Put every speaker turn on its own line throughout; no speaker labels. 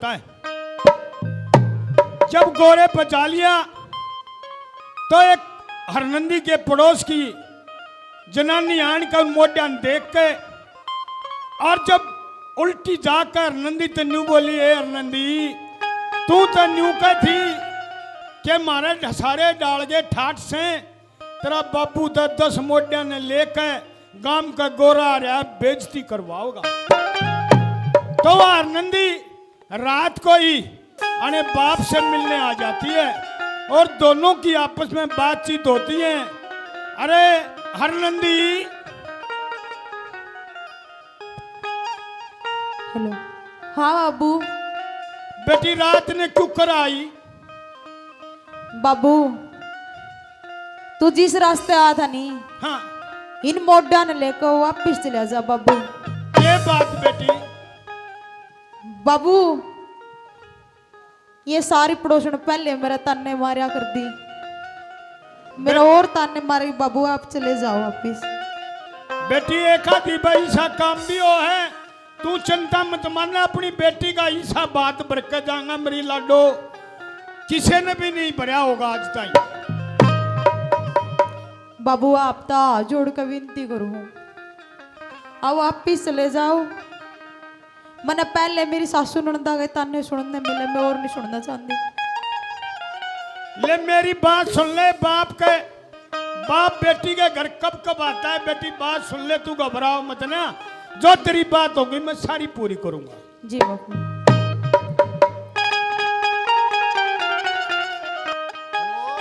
है। जब गोरे बचा लिया तो एक हरनंदी के पड़ोस की जनानी आन कर मोटियान देख के और जब उल्टी जाकर हरनंदी तो न्यू बोली, ए हरनंदी तू तो न्यू का थी के मारे ढसारे डाल गए ठाट से तेरा बापू 10 मोटिया ने लेकर गांव का गोरा आ रहा बेइज्जती करवाओगा। तो वह हरनंदी रात को ही अने बाप से मिलने आ जाती है और दोनों की आपस में बातचीत होती है। अरे हरनंदी,
हेलो। हाँ बाबू।
बेटी रात ने क्यों कर आई?
बाबू तू जिस रास्ते आया था नी,
हाँ,
इन मोड्डा ने लेकर वापिस चले जा बाबू।
ये बात बेटी।
बाबू ये सारी पड़ोसन पहले मेरा ताने मारिया कर दी, मेरा और ताने मारे। बाबू आप चले जाओ वापिस।
बेटी एक आधी भाई सा काम भी हो है, तू चिंता मत मानना, अपनी बेटी का ईसा बात भर के जाऊंगा। मेरी लाडो किसी ने भी नहीं भरया होगा आज तक।
बाबू आप तो जोड़ कर विनती करूँ, अब वापिस चले जाओ। मैंने पहले मेरी सासू ननदा के ताने सुनने मिले, मैं और नहीं सुनना चाहती।
ले मेरी बात सुन ले, बाप बेटी के घर कब कब आता है। बेटी बात सुन ले, तू घबराओ मत ना, जो तेरी बात होगी मैं सारी पूरी करूंगा।
जी बाबू।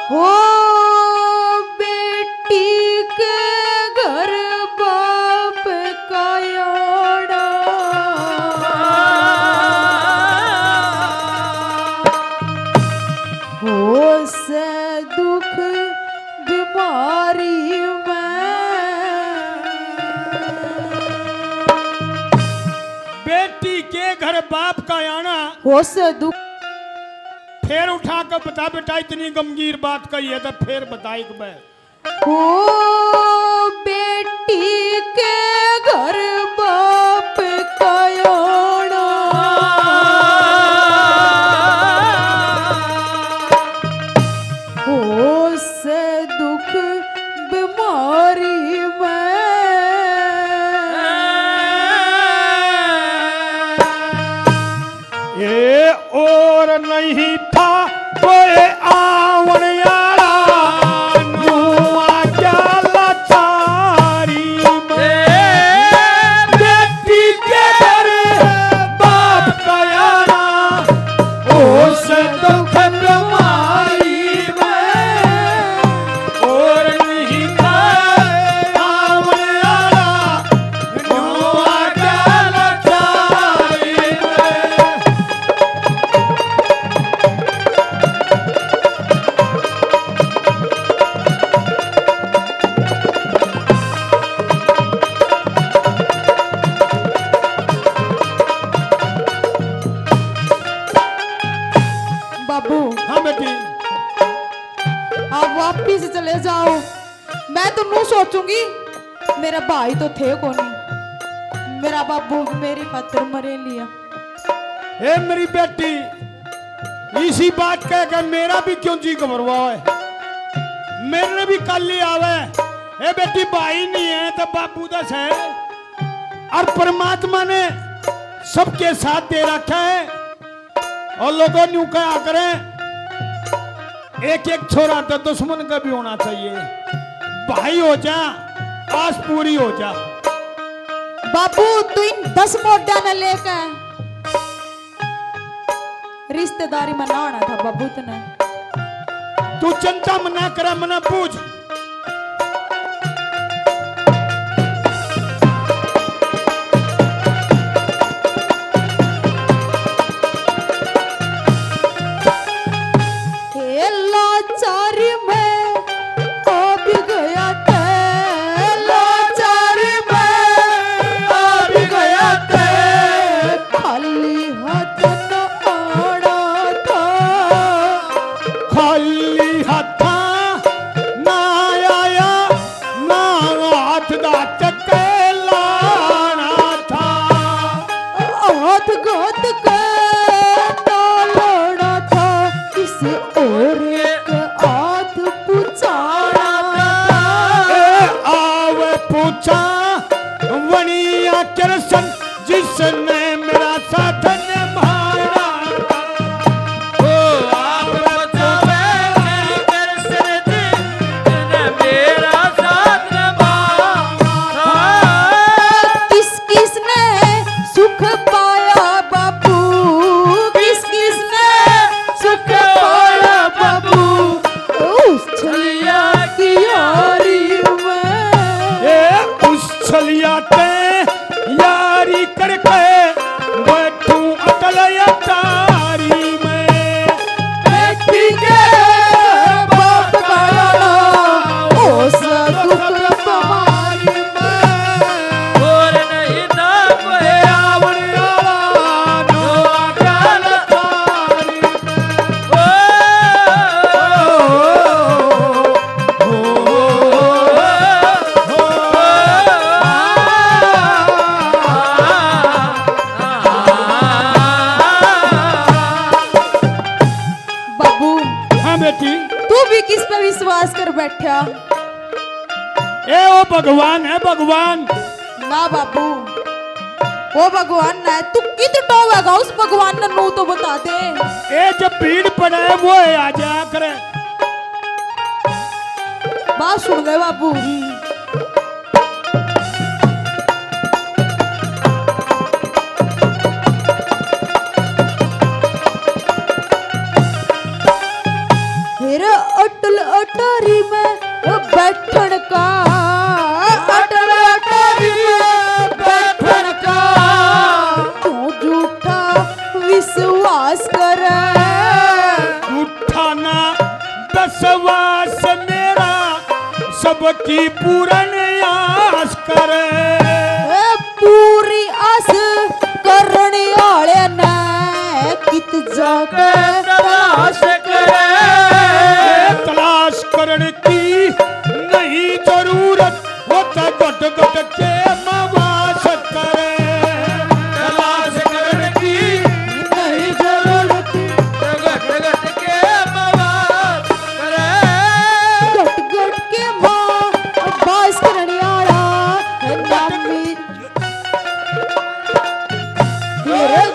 हो बेटी के घर बाप का याड़ा, हो से दुख बीमारी में,
बेटी के घर बाप का आना,
हो से दुख।
फिर उठा कर बता बेटा, इतनी गंभीर बात कही है तो फिर बता एक बार।
हो बेटी के घर बाप का याड़ा, हो से दुख बीमारी में,
ये और नहीं था कोई आवन यारा, नुआ क्या लाचारी में। बेटी के घर बाप का यारा, उस दुख बीमारी में, और नहीं था आवन यारा, नुआ क्या लाचारी में।
बाबू
हाँ बेटी,
आप वापिस चले जाओ। मैं तो नहीं सोचूंगी, मेरा भाई तो थे को नहीं, मेरा बाबू मेरी खातिर मरे लिया।
ए मेरी बेटी, इसी बात कह कर मेरा भी क्यों जी घबरवा है, मेरे भी कल ही आवे। ए बेटी भाई नहीं है तो बापू दस है, और परमात्मा ने सबके साथ दे रखा है। और लोगों न्यू कहा करें, एक एक छोरा तो दुश्मन का भी होना चाहिए। भाई हो जा, आस पूरी हो जा।
बाबू तू इन 10 मोटा न लेकर रिश्तेदारी में ना आना था बाबू तने।
तू चिंता मना करे, मना पूछ।
हे लाचारी में आ भी गया ते, लाचारी में आ भी गया ते, खाली हाथ न आना था,
खाली हाथा ना
बैठा।
ए वो भगवान है भगवान।
ना बाबू वो भगवान ना है, तू कित टोवेगा उस भगवान ने, नू तो बता दे।
ए जब भीड़ पड़ा है वो है आ जाया करे।
बात सुन गए बाबू। फिर अटल अटारी में बैठन का, अटल अटारी में बैठन का क्यों झूठा विश्वास करे।
झूठा ना विश्वास मेरा सबकी पूर्ण आस करे।
पूरी आस करने वाले ने कित जाके तलाश करे।
तलाश करने की नहीं जरूरत, वो तो घट घट के मवास करे। तलाश करने की
नहीं जरूरत,
घट घट के मवास करे।
गट गट के माँ बास करने वाला नामी।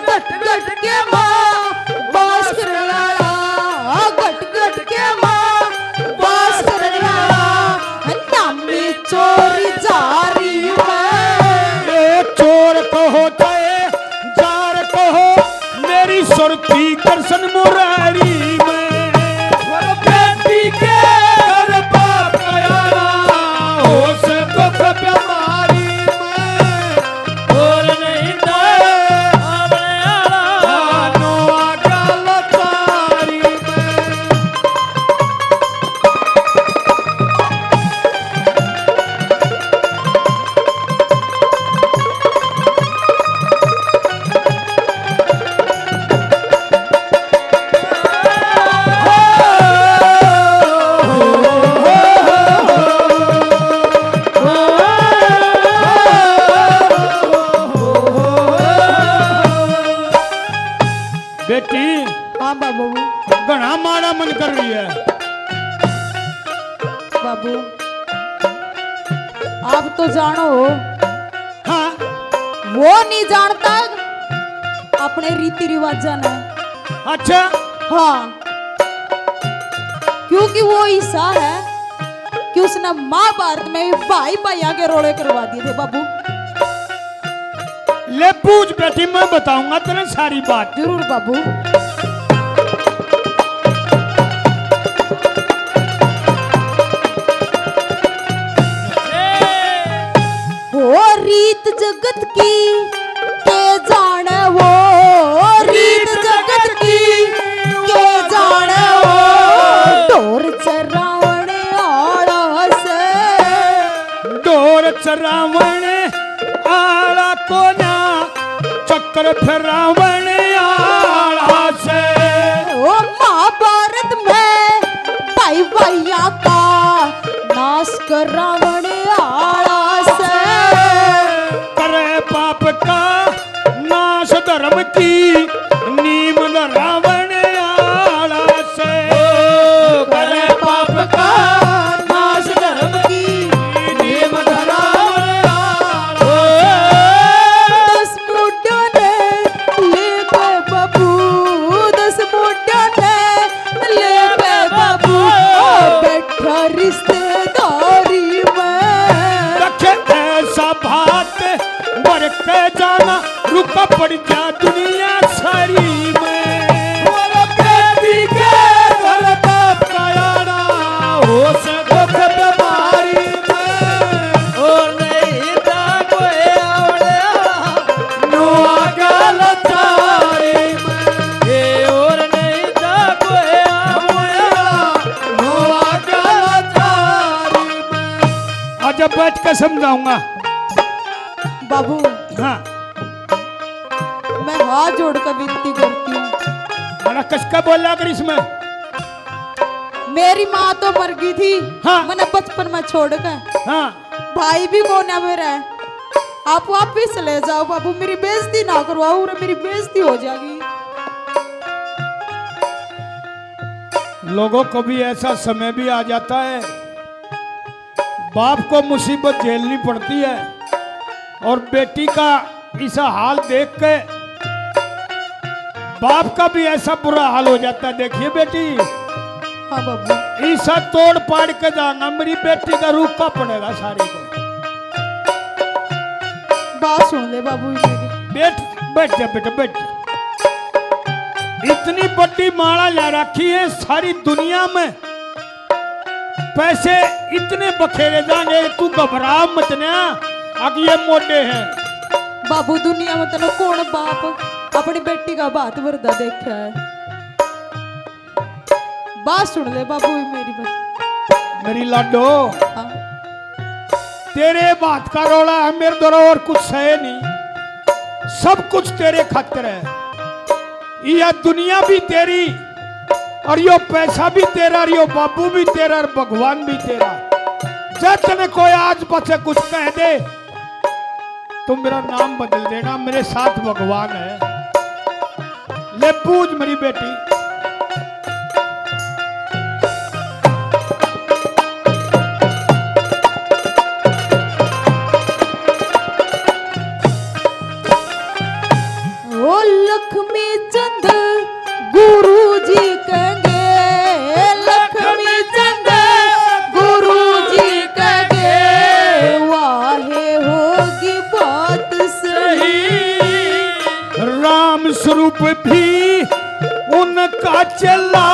गट गट के माँ बास करने वाला, गट गट के माँ बास करने वाला नामी चोरी जारी में।
ए चोर कहो चाहे जार कहो, मेरी सुरती दर्शन मुरारी में। बेटी के घर बाप गया होश दुख बीमारी में। और नहीं दाए हमने आला नो आगल तारी में। बेटी
हाँ बाबू।
घना माड़ा मन कर रही है।
बाबू आप तो जानो हो,
हाँ
वो नहीं जानता अपने रीति रिवाजा ने।
अच्छा
हाँ क्योंकि वो ऐसा है कि उसने महाभारत में भाई भाई आगे रोड़े करवा दिए थे बाबू।
ले पूछ बेटी, मैं बताऊंगा तेरे सारी बात।
जरूर बाबू। वो रीत जगत की के जाने, वो रीत जगत की के जाने, वो ढोर चरावने आड़ा से।
डोर चरावण आला कोना, चक्कर फिरावण आला से।
वो महाभारत में भाई भैया का नाश करावण आड़ा से।
करे पाप का नाश धर्म की नीम धरावण आला से। करे पाप का नाश धर्म की नीम धरावण आला से।
10 मुंडों ने लेके बाबू, 10 मुंडों ने लेके बाबू बैठा रिश्तेदारी में।
रखे ऐसा भात भर के जाना, रुका पड़ जा दुनिया सारी में। बेटी के घर बाप गया होश दुख बीमारी में। और नहीं था कोई आवड़ा नो आगल तारी में। ए और नहीं था कोई आवड़ा नो आगल तारी में। आज अब बैठ के समझाऊंगा।
बाबू
हाँ
मैं हाथ जोड़ कर विनती करती हूँ,
बड़ा कसका बोला कर इसमें।
मेरी माँ तो मर गई थी।
हाँ।
मैंने बचपन में छोड़ कर,
हाँ
भाई भी कोना मेरा है। आप वापिस ले जाओ बाबू, मेरी बेइज्जती ना करवाओ, मेरी बेइज्जती हो जाएगी।
लोगों को भी ऐसा समय भी आ जाता है बाप को मुसीबत झेलनी पड़ती है और बेटी का ऐसा हाल देख के बाप का भी ऐसा बुरा हाल हो जाता है। देखिए बेटी,
हाँ बाबू।
ऐसा तोड़ पाड़ के जाना, मेरी बेटी का रूखा पड़ेगा सारी को।
बात सुन ले बाबू मेरी।
बैठ जा बेटा, बैठ जा। इतनी बड़ी माला ला रखी है, सारी दुनिया में पैसे इतने बखेरे जाएंगे, तू घबरा मत ना। अब ये मोटे हैं
बाबू, दुनिया में तेनो कौन बाप अपनी बेटी का बात वरदा देखा है। बात सुन ले बाबू मेरी बस।
मेरी लाडो,
हाँ।
तेरे बात का रोला है, मेरे द्वारा और कुछ है नहीं। सब कुछ तेरे खातिर है। यह दुनिया भी तेरी और यो पैसा भी तेरा और यो बाबू भी तेरा और भगवान भी तेरा। जब तने कोई आज बच्चे कुछ कह दे तो मेरा नाम बदल देना, मेरे साथ भगवान है। ले पूज मेरी बेटी।
ओ लक्ष्मी चंद गुरुजी कहेंगे, लक्ष्मी चंद गुरुजी कहेंगे, वाहे होगी बात सही।
राम स्वरूप भी उनका चला,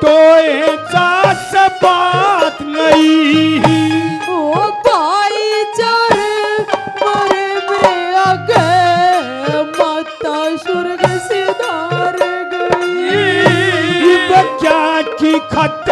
तो ऐसा बात नहीं।
ओ भाईचारे मरे मेरे आगे, माता स्वर्ग सिधार गई।
बच्चा की खत